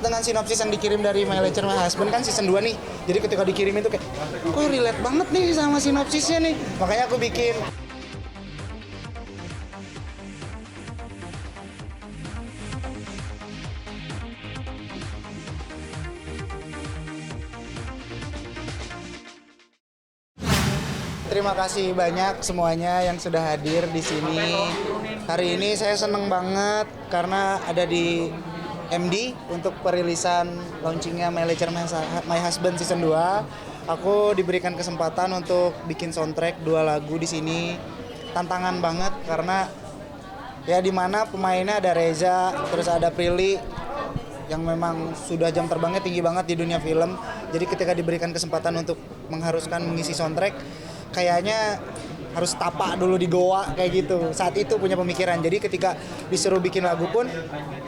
dengan sinopsis yang dikirim dari My Lecture My Husband, kan season 2 nih. Jadi ketika dikirim itu kayak, kok relate banget nih sama sinopsisnya nih. Makanya aku bikin. Terima kasih banyak semuanya yang sudah hadir di sini. Hari ini saya seneng banget karena ada di MD untuk perilisan launchingnya My Lecture My Husband season 2. Aku diberikan kesempatan untuk bikin soundtrack 2 lagu di sini. Tantangan banget karena ya di mana pemainnya ada Reza, terus ada Prilly yang memang sudah jam terbangnya tinggi banget di dunia film. Jadi ketika diberikan kesempatan untuk mengharuskan mengisi soundtrack, kayaknya harus tapak dulu di goa kayak gitu. Saat itu punya pemikiran. Jadi ketika disuruh bikin lagu pun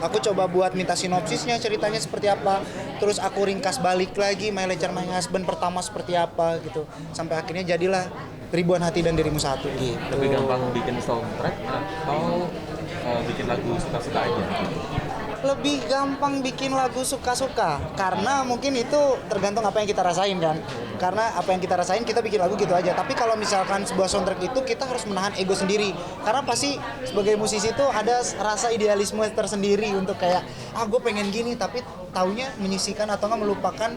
aku coba buat minta sinopsisnya, ceritanya seperti apa. Terus aku ringkas balik lagi My Lecture My Husband pertama seperti apa gitu. Sampai akhirnya jadilah Ribuan Hati dan Dirimu Satu gitu. Lebih gampang bikin soundtrack atau bikin lagu suka-suka aja? Lebih gampang bikin lagu suka-suka karena mungkin itu tergantung apa yang kita rasain kan. Karena apa yang kita rasain kita bikin lagu gitu aja. Tapi kalau misalkan sebuah soundtrack itu kita harus menahan ego sendiri. Karena pasti sebagai musisi itu ada rasa idealisme tersendiri untuk kayak gue pengen gini, tapi taunya menyisihkan atau nggak melupakan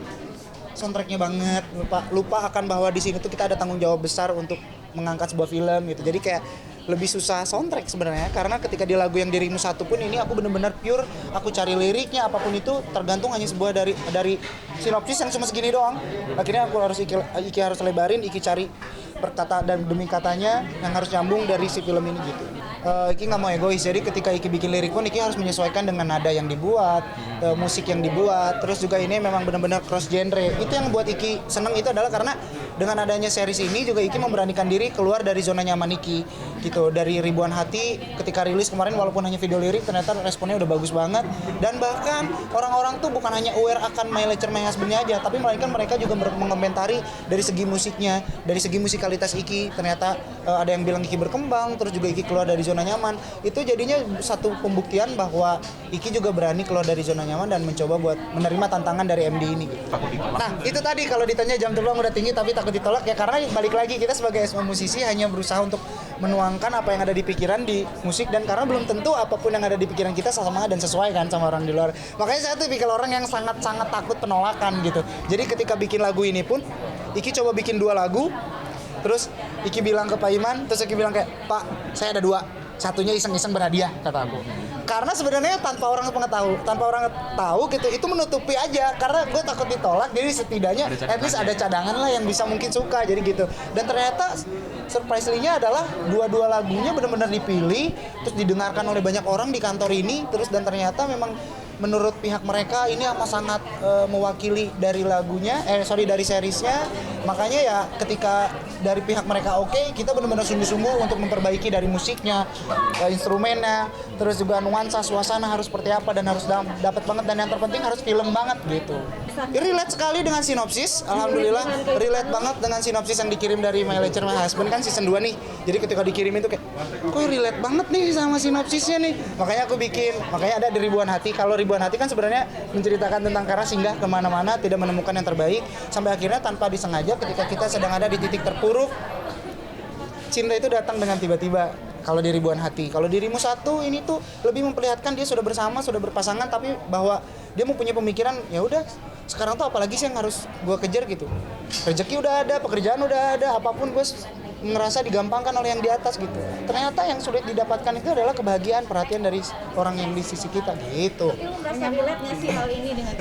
soundtracknya banget. Lupa akan bahwa di sini tuh kita ada tanggung jawab besar untuk mengangkat sebuah film gitu. Jadi kayak lebih susah soundtrack sebenarnya karena ketika di lagu yang Dirimu Satu pun ini aku benar-benar pure, aku cari liriknya apapun itu tergantung hanya sebuah dari sinopsis yang cuma segini doang. Akhirnya aku harus Iki harus lebarin, Iki cari perkata dan demi katanya yang harus nyambung dari si film ini gitu. Iki nggak mau egois, jadi ketika Iki bikin lirik pun Iki harus menyesuaikan dengan nada yang dibuat, musik yang dibuat, terus juga ini memang benar-benar cross genre. Itu yang buat Iki seneng itu adalah karena dengan adanya series ini juga Iki memberanikan diri keluar dari zona nyaman Iki gitu. Dari Ribuan Hati ketika rilis kemarin walaupun hanya video lirik ternyata responnya udah bagus banget, dan bahkan orang-orang tuh bukan hanya aware akan My Lecture My Husband-nya aja, tapi melainkan mereka juga mengomentari dari segi musiknya, dari segi musikalitas Iki. Ternyata ada yang bilang Iki berkembang, terus juga Iki keluar dari zona nyaman. Itu jadinya satu pembuktian bahwa Iki juga berani keluar dari zona nyaman dan mencoba buat menerima tantangan dari MD ini gitu. Nah itu tadi kalau ditanya jam terbang udah tinggi tapi takut ditolak ya karena balik lagi kita sebagai musisi hanya berusaha untuk menuangkan apa yang ada di pikiran di musik, dan karena belum tentu apapun yang ada di pikiran kita sama dan sesuai kan sama orang di luar. Makanya saya tuh tipikal orang yang sangat-sangat takut penolakan gitu. Jadi ketika bikin lagu ini pun Iki coba bikin 2 lagu, terus Iki bilang ke Pak Iman, terus Iki bilang kayak, Pak saya ada 2, satunya iseng-iseng berhadiah kata aku. Karena sebenarnya tanpa orang tahu gitu, itu menutupi aja karena gue takut ditolak. Jadi setidaknya at least ada cadangan lah yang bisa mungkin suka, jadi gitu. Dan ternyata surprisingly-nya adalah 2 lagunya benar-benar dipilih terus didengarkan oleh banyak orang di kantor ini, terus dan ternyata memang menurut pihak mereka ini amat sangat mewakili dari dari seriesnya. Makanya ya ketika dari pihak mereka oke, kita benar-benar sungguh-sungguh untuk memperbaiki dari musiknya, instrumennya, terus juga nuansa suasana harus seperti apa dan harus dapat banget, dan yang terpenting harus film banget gitu. Relate sekali dengan sinopsis, alhamdulillah relate banget dengan sinopsis yang dikirim dari My Lecture My Husband kan season 2 nih. Jadi ketika dikirim itu kayak, kok relate banget nih sama sinopsisnya nih. Makanya aku bikin, makanya ada di Ribuan Hati. Kalau Ribuan Hati kan sebenarnya menceritakan tentang Kara singgah kemana-mana, tidak menemukan yang terbaik, sampai akhirnya tanpa disengaja ketika kita sedang ada di titik terpuruk, cinta itu datang dengan tiba-tiba. Kalau di Ribuan Hati, kalau Dirimu Satu ini tuh lebih memperlihatkan dia sudah bersama, sudah berpasangan, tapi bahwa dia mau punya pemikiran, ya udah sekarang tuh apalagi sih yang harus gue kejar gitu. Rezeki udah ada, pekerjaan udah ada, apapun gue ngerasa digampangkan oleh yang di atas gitu. Ternyata yang sulit didapatkan itu adalah kebahagiaan, perhatian dari orang yang di sisi kita gitu. Tapi lu merasa relate nggak sih hal ini dengan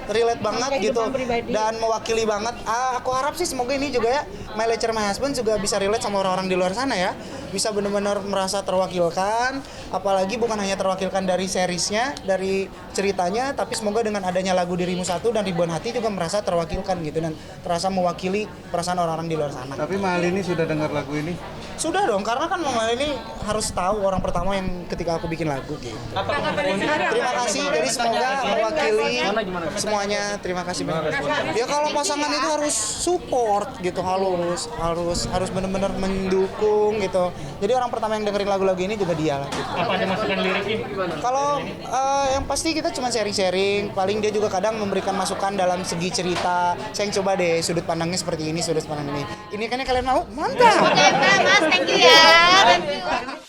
relate banget gitu, dan mewakili banget. Aku harap sih semoga ini juga ya My Lecture My Husband juga bisa relate sama orang-orang di luar sana ya, bisa benar-benar merasa terwakilkan, apalagi bukan hanya terwakilkan dari seriesnya, dari ceritanya, tapi semoga dengan adanya lagu Dirimu Satu dan Ribuan Hati juga merasa terwakilkan gitu dan terasa mewakili perasaan orang-orang di luar sana. Tapi Mahal ini sudah dengar lagu ini? Sudah dong, karena kan Mama ini harus tahu orang pertama yang ketika aku bikin lagu gitu. Terima kasih, jadi semoga mewakili semuanya. Terima kasih banyak. Ya kalau pasangan itu harus support gitu, harus benar-benar mendukung gitu. Jadi orang pertama yang dengerin lagu-lagu ini juga dia lah. Gitu. Apa ada masukan liriknya? Kalau yang pasti kita cuma sharing-sharing, paling dia juga kadang memberikan masukan dalam segi cerita. Saya yang coba deh sudut pandangnya seperti ini, sudut pandang ini. Ini kan yang kalian mau? Mantap. Oke, Mas, thank you ya.